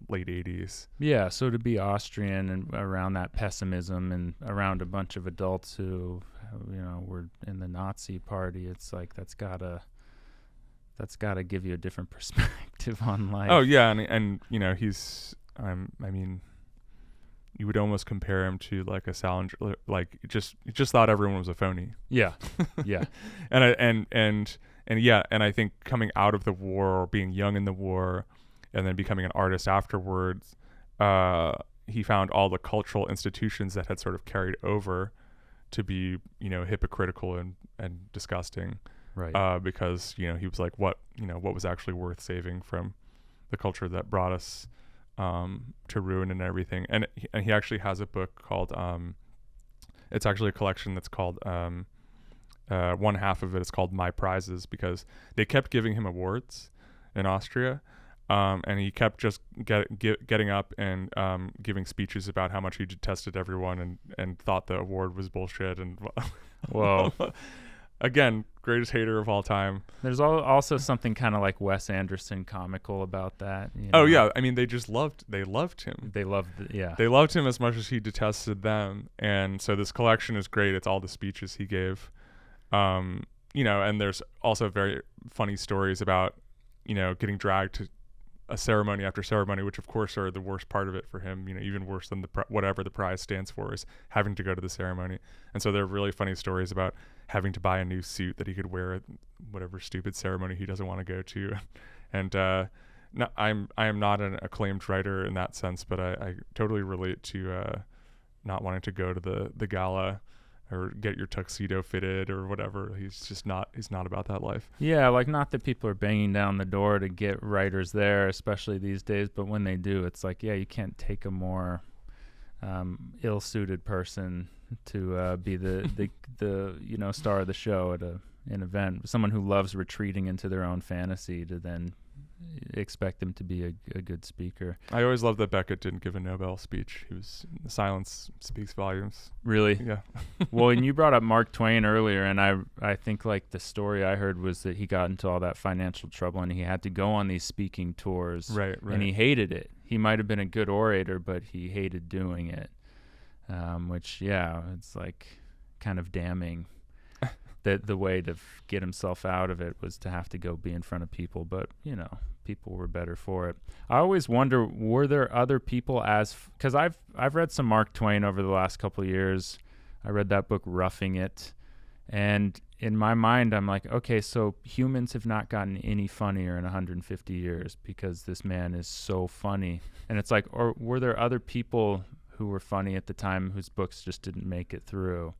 Speaker 2: late 80s.
Speaker 3: Yeah, so to be Austrian and around that pessimism and around a bunch of adults who, were in the Nazi party, it's like that's gotta give you a different perspective on life.
Speaker 2: Oh yeah, and he's you would almost compare him to like a Salinger, like you just thought everyone was a phony.
Speaker 3: Yeah. Yeah.
Speaker 2: And I think coming out of the war, or being young in the war, and then becoming an artist afterwards, he found all the cultural institutions that had sort of carried over to be, hypocritical and disgusting.
Speaker 3: Right.
Speaker 2: Because, he was like, what was actually worth saving from the culture that brought us to ruin and everything. And he actually has a book called, it's actually a collection that's called, one half of it is called My Prizes, because they kept giving him awards in Austria. And he kept just getting up and giving speeches about how much he detested everyone and thought the award was bullshit. And
Speaker 3: Whoa.
Speaker 2: Again, greatest hater of all time.
Speaker 3: There's also something kind of like Wes Anderson comical about that.
Speaker 2: Oh yeah, I mean they loved him.
Speaker 3: They loved
Speaker 2: him as much as he detested them. And so this collection is great. It's all the speeches he gave. And there's also very funny stories about getting dragged to a ceremony after ceremony, which of course are the worst part of it for him, even worse than whatever the prize stands for, is having to go to the ceremony. And so there are really funny stories about having to buy a new suit that he could wear at whatever stupid ceremony he doesn't want to go to. And I am not an acclaimed writer in that sense, but I totally relate to not wanting to go to the gala or get your tuxedo fitted or whatever. He's not about that life.
Speaker 3: Yeah, like, not that people are banging down the door to get writers there, especially these days, but when they do, it's like, yeah, you can't take a more ill-suited person to be the star of the show at an event. Someone who loves retreating into their own fantasy to then expect them to be a good speaker.
Speaker 2: I always loved that Beckett didn't give a Nobel speech. The silence speaks volumes.
Speaker 3: Really?
Speaker 2: Yeah.
Speaker 3: Well, and you brought up Mark Twain earlier, and I think like the story I heard was that he got into all that financial trouble and he had to go on these speaking tours.
Speaker 2: Right.
Speaker 3: And he hated it. He might have been a good orator, but he hated doing it. Which, yeah, it's like kind of damning. That the way to get himself out of it was to have to go be in front of people, but people were better for it. I always wonder, were there other people because I've read some Mark Twain over the last couple of years. I read that book Roughing It, and in my mind I'm like, okay, so humans have not gotten any funnier in 150 years because this man is so funny. And it's like, or were there other people who were funny at the time whose books just didn't make it through?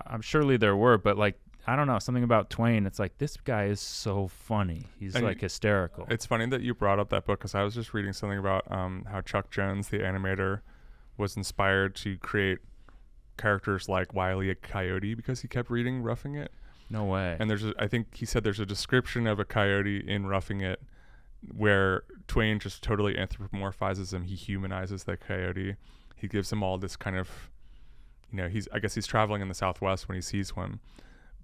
Speaker 3: I'm surely there were, but like, I don't know, something about Twain. It's like, this guy is so funny. He's like hysterical.
Speaker 2: It's funny that you brought up that book, because I was just reading something about how Chuck Jones, the animator, was inspired to create characters like Wil E, Coyote, because he kept reading Roughing It.
Speaker 3: No way.
Speaker 2: And I think he said there's a description of a coyote in Roughing It where Twain just totally anthropomorphizes him. He humanizes the coyote. He gives him all this kind of, I guess he's traveling in the Southwest when he sees one,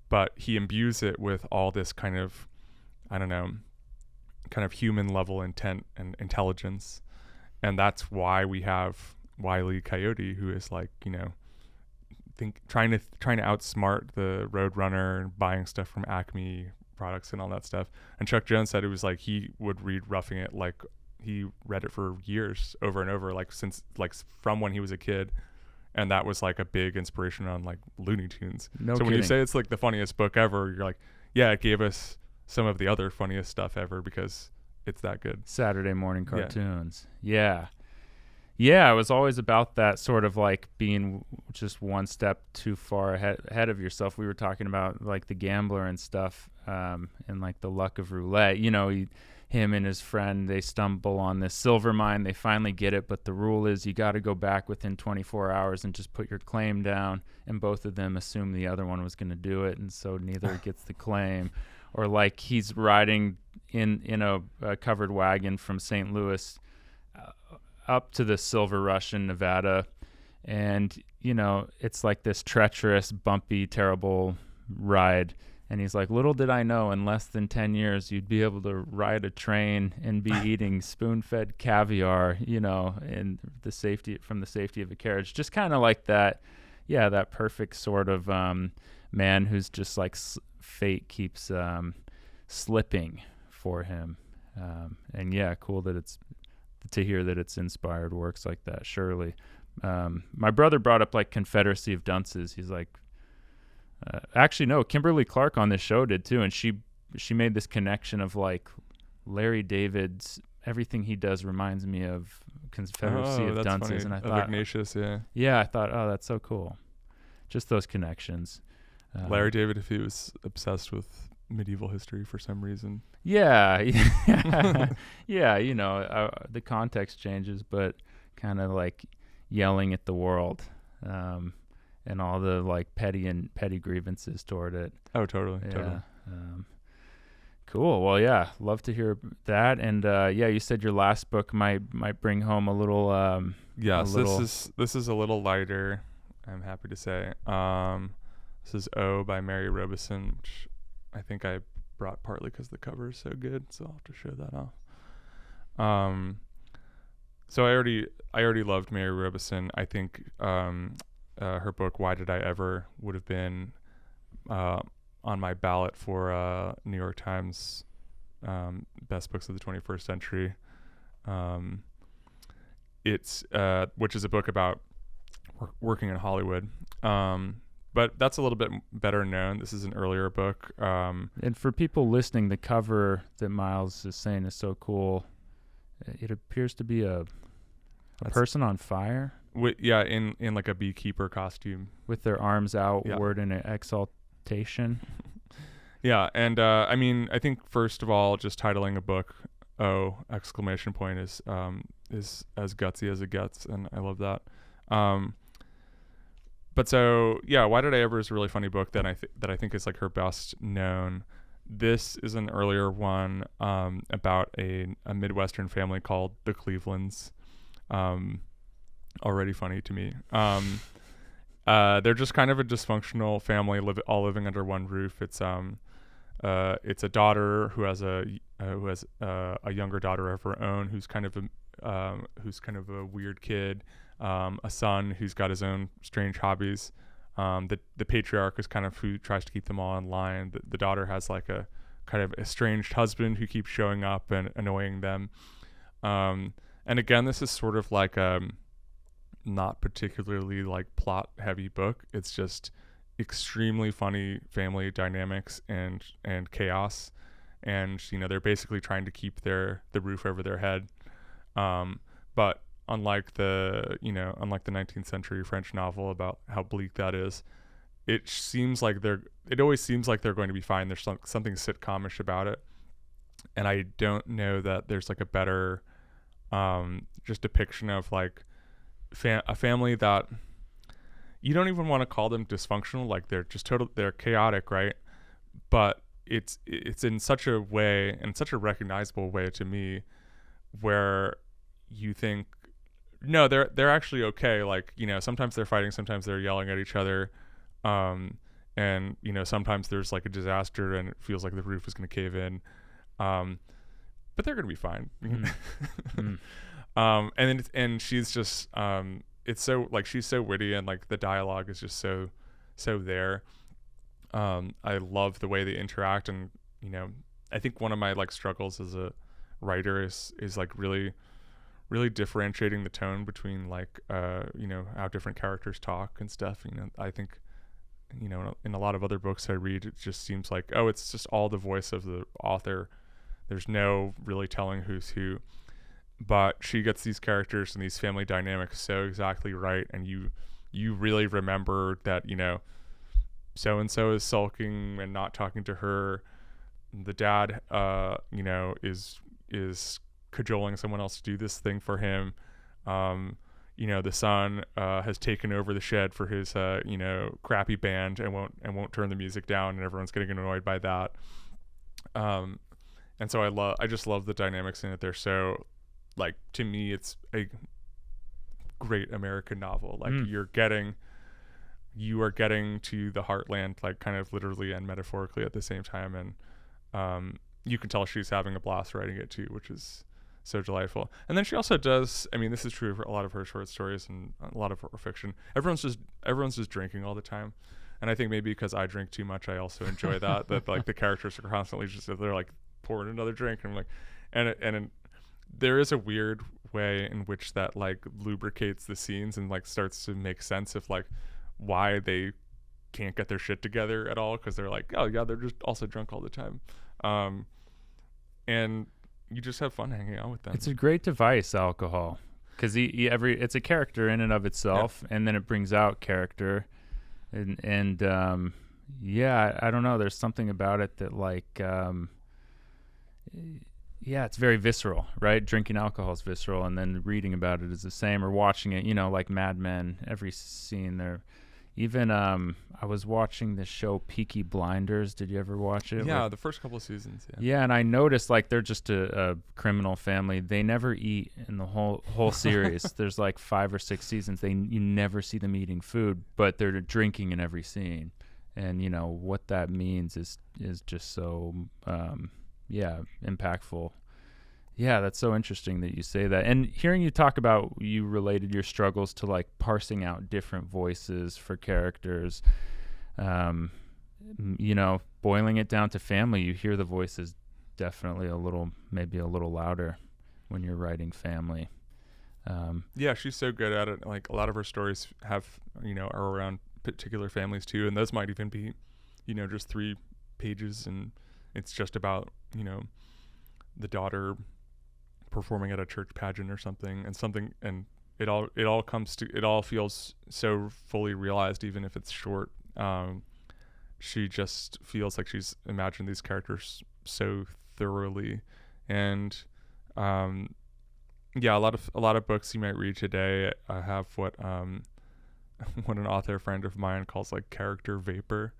Speaker 2: but he imbues it with all this kind of, I don't know, kind of human level intent and intelligence. And that's why we have Wil E Coyote, who is like, trying to outsmart the Roadrunner and buying stuff from Acme products and all that stuff. And Chuck Jones said it was like he would read Roughing It like he read it for years over and over, like from when he was a kid. And that was like a big inspiration on like Looney Tunes.
Speaker 3: No
Speaker 2: so
Speaker 3: kidding.
Speaker 2: When you say it's like the funniest book ever, you're like, yeah, it gave us some of the other funniest stuff ever because it's that good.
Speaker 3: Saturday morning cartoons. Yeah. It was always about that sort of like being just one step too far ahead of yourself. We were talking about like The Gambler and stuff, and like The Luck of Roulette. Him and his friend, they stumble on this silver mine. They finally get it, but the rule is you got to go back within 24 hours and just put your claim down. And both of them assume the other one was going to do it, and so neither gets the claim. Or like he's riding in a covered wagon from St. Louis up to the Silver Rush in Nevada, and it's like this treacherous, bumpy, terrible ride. And he's like, little did I know, in less than 10 years, you'd be able to ride a train and be eating spoon-fed caviar, in the safety of a carriage. Just kind of like that, that perfect sort of man who's just like fate keeps slipping for him. And cool that it's to hear that it's inspired works like that. Surely. My brother brought up like Confederacy of Dunces. He's like, actually no, Kimberly Clark on this show did too, and she made this connection of like Larry David's everything he does reminds me of Confederacy of Dunces,
Speaker 2: funny.
Speaker 3: and I thought
Speaker 2: Ignatius,
Speaker 3: I thought, oh, that's so cool. Just those connections.
Speaker 2: Larry David, if he was obsessed with medieval history for some reason.
Speaker 3: Yeah, you know, the context changes, but kind of like yelling at the world, and all the like petty grievances toward it.
Speaker 2: Oh, totally.
Speaker 3: Cool. Well, yeah, love to hear that. And you said your last book might bring home a little.
Speaker 2: Yes, this is a little lighter, I'm happy to say. This is O by Mary Robeson, which I think I brought partly because the cover is so good, so I'll have to show that off. So I already loved Mary Robeson. I think her book Why Did I Ever would have been on my ballot for New York Times best books of the 21st century. It's which is a book about working in Hollywood. But that's a little bit better known. This is an earlier book.
Speaker 3: And for people listening, the cover that Miles is saying is so cool. It appears to be a person on fire.
Speaker 2: In like a beekeeper costume.
Speaker 3: With their arms outward in an exaltation.
Speaker 2: Yeah, and I mean, I think first of all, just titling a book exclamation point is as gutsy as it gets, and I love that. But so yeah, Why Did I Ever is a really funny book that I think is like her best known. This is an earlier one about a Midwestern family called the Clevelands. Already funny to me. They're just kind of a dysfunctional family, all living under one roof. It's a daughter who has a younger daughter of her own who's kind of a weird kid. A son who's got his own strange hobbies. The patriarch is kind of who tries to keep them all in line. The daughter has like a kind of estranged husband who keeps showing up and annoying them. And again, this is sort of like not particularly like plot heavy book. It's just extremely funny family dynamics and chaos. And, you know, they're basically trying to keep the roof over their head. But unlike the 19th century French novel about how bleak that is, it always seems like they're going to be fine. There's something sitcomish about it. And I don't know that there's like a better just depiction of like a family that you don't even want to call them dysfunctional. Like they're chaotic, right? But it's in such a way, and such a recognizable way to me, where you think, no, they're actually okay. Like, you know, sometimes they're fighting, sometimes they're yelling at each other, and you know, sometimes there's like a disaster and it feels like the roof is going to cave in, but they're going to be fine. And she's just it's so like she's so witty, and like the dialogue is just so there. I love the way they interact, and you know, I think one of my like struggles as a writer is like really differentiating the tone between like you know, how different characters talk and stuff. You know, I think, you know, in a lot of other books I read, it just seems like, oh, it's just all the voice of the author. There's no really telling who's who. But she gets these characters and these family dynamics so exactly right, and you really remember that, you know, so and so is sulking and not talking to her. The dad you know, is cajoling someone else to do this thing for him. You know, the son has taken over the shed for his you know, crappy band and won't turn the music down, and everyone's getting annoyed by that. And so I just love the dynamics in it. They're so, like, to me, it's a great American novel. Like you are getting to the heartland, like kind of literally and metaphorically at the same time. And you can tell she's having a blast writing it too, which is so delightful. And then she also does, I mean, this is true for a lot of her short stories and a lot of her fiction. Everyone's just drinking all the time. And I think maybe because I drink too much, I also enjoy that like the characters are constantly just, they're like pouring another drink, and I'm like, and there is a weird way in which that like lubricates the scenes and like starts to make sense of like why they can't get their shit together at all, because they're like, oh yeah, they're just also drunk all the time, and you just have fun hanging out with them.
Speaker 3: It's a great device, alcohol, because it's a character in and of itself, and then it brings out character, and I don't know. There's something about it that like, it's very visceral, right? Drinking alcohol is visceral, and then reading about it is the same, or watching it, like Mad Men. Every scene there. Even I was watching the show Peaky Blinders. Did you ever watch it?
Speaker 2: Yeah, the first couple of seasons.
Speaker 3: Yeah, and I noticed like they're just a criminal family. They never eat in the whole series. There's like 5 or 6 seasons. You never see them eating food, but they're drinking in every scene. And what that means is just so impactful. Yeah, that's so interesting that you say that. And hearing you talk about, you related your struggles to like parsing out different voices for characters. Boiling it down to family, you hear the voices definitely maybe a little louder when you're writing family.
Speaker 2: Yeah, she's so good at it. Like a lot of her stories are around particular families too, and those might even be, just 3 pages, and it's just about, the daughter performing at a church pageant or something, and it all feels so fully realized, even if it's short. She just feels like she's imagined these characters so thoroughly, and a lot of books you might read today have what an author friend of mine calls like character vapor,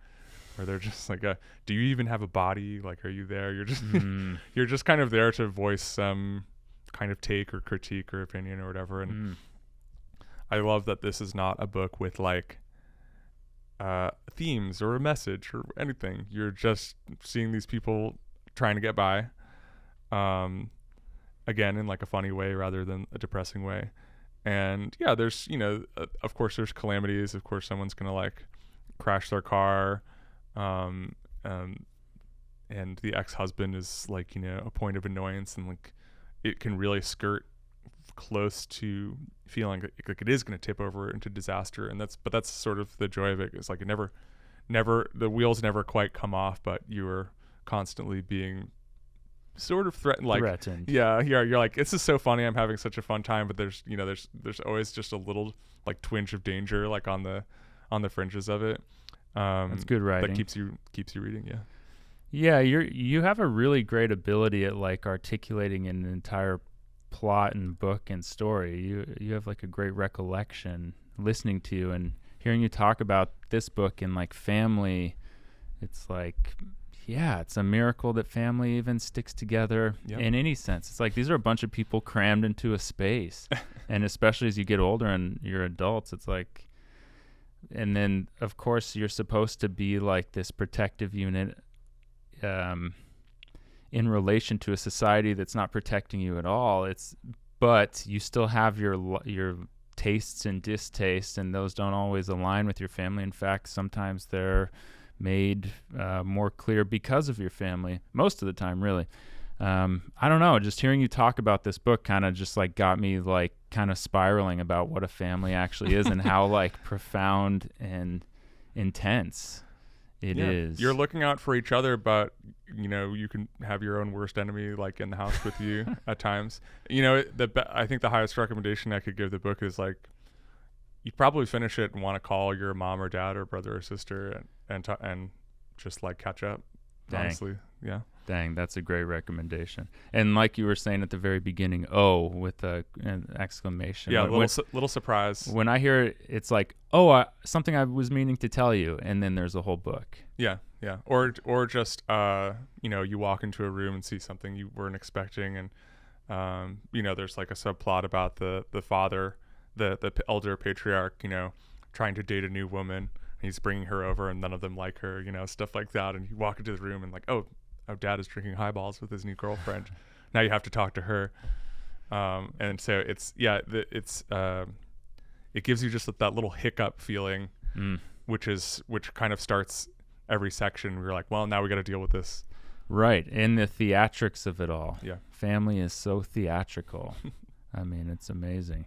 Speaker 2: where they're just like, do you even have a body? Like, are you there? You're just you're just kind of there to voice some kind of take or critique or opinion or whatever. And I love that this is not a book with like themes or a message or anything. You're just seeing these people trying to get by, again in like a funny way rather than a depressing way. And there's of course there's calamities. Of course someone's gonna like crash their car, and the ex-husband is like a point of annoyance, and like it can really skirt close to feeling like it is going to tip over into disaster. And that's sort of the joy of it. It's like it never the wheels never quite come off, but you are constantly being sort of threatened. You're like, this is so funny, I'm having such a fun time, but there's always just a little like twinge of danger like on the fringes of it.
Speaker 3: That's good writing.
Speaker 2: That keeps you reading.
Speaker 3: Yeah, you have a really great ability at like articulating an entire plot and book and story. You have like a great recollection listening to you and hearing you talk about this book and like family. It's like, it's a miracle that family even sticks together in any sense. It's like these are a bunch of people crammed into a space. And especially as you get older and you're adults, it's like, and then of course you're supposed to be like this protective unit in relation to a society that's not protecting you at all. But you still have your tastes and distastes, and those don't always align with your family. In fact, sometimes they're made more clear because of your family. Most of the time, really. I don't know. Just hearing you talk about this book kind of just like got me like kind of spiraling about what a family actually is and how like profound and intense it is.
Speaker 2: You're looking out for each other, but you can have your own worst enemy like in the house with you at times. I think the highest recommendation I could give the book is like, you probably finish it and want to call your mom or dad or brother or sister and just like catch up.
Speaker 3: Dang.
Speaker 2: Honestly, yeah.
Speaker 3: Dang, that's a great recommendation. And like you were saying at the very beginning, with an exclamation.
Speaker 2: Yeah, little surprise.
Speaker 3: When I hear it, it's like, something I was meaning to tell you, and then there's a whole book.
Speaker 2: Yeah. Or just you walk into a room and see something you weren't expecting, and there's like a subplot about the father, the elder patriarch, trying to date a new woman. He's bringing her over, and none of them like her, stuff like that. And you walk into the room and like, oh, dad is drinking highballs with his new girlfriend. Now you have to talk to her. And so it gives you just that little hiccup feeling, which kind of starts every section. We're like, well, now we got to deal with this.
Speaker 3: Right. And the theatrics of it all.
Speaker 2: Yeah.
Speaker 3: Family is so theatrical. I mean, it's amazing.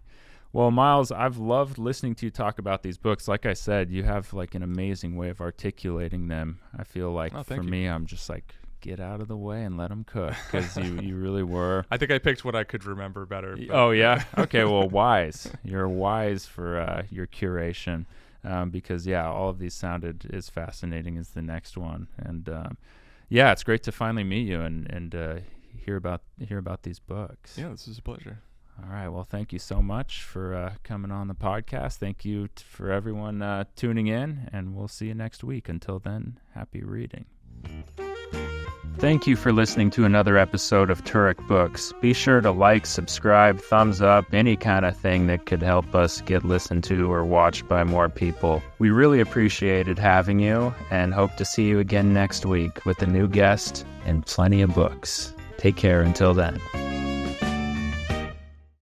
Speaker 3: Well, Miles, I've loved listening to you talk about these books. Like I said, you have like an amazing way of articulating them. I feel like for me, I'm just like, get out of the way and let them cook, because you really were.
Speaker 2: I think I picked what I could remember better.
Speaker 3: Oh, yeah? Okay, well, wise. You're wise for your curation, because, yeah, all of these sounded as fascinating as the next one. And, yeah, it's great to finally meet you and hear about these books.
Speaker 2: Yeah, this is a pleasure.
Speaker 3: All right. Well, thank you so much for coming on the podcast. Thank you for everyone tuning in, and we'll see you next week. Until then, happy reading.
Speaker 1: Thank you for listening to another episode of Turek Books. Be sure to like, subscribe, thumbs up, any kind of thing that could help us get listened to or watched by more people. We really appreciated having you and hope to see you again next week with a new guest and plenty of books. Take care until then.